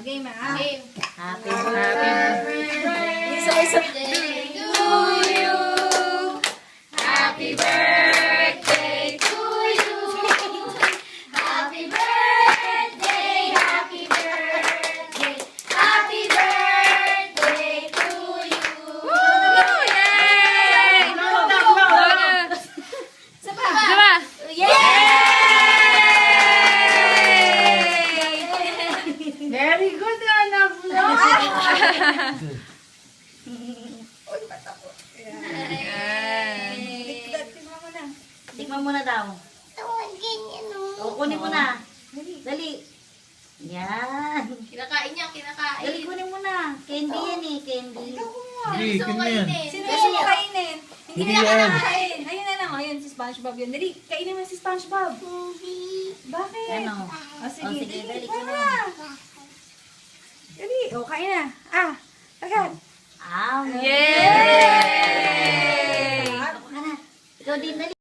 Game ah. Game. Happy birthday. Isa-isa. Birthday to you. Happy birthday to you. Happy birthday, happy birthday, happy birthday to you. Woo! Yay! Isa pa. Diba? Very good, anak mo. Tignan mo na. Tikman mo na daw. O, kunin mo na. Dali. Yan. Kinakain niya, kinakain. Dali, kunin mo na. Candy yan eh, candy. Hindi, Gusto ko ganyan. kainin. Sino yung kainin? Hindi Hindi na yan. kinakain. Ayun na lang. Ayun si SpongeBob yun. Dali, kainin mo si SpongeBob. Bakit? Ano? O sige, O, sige, dali. dali, Kuha kunin na. mo. Dali. O, kain na. Ah, agad. Ah, Yay!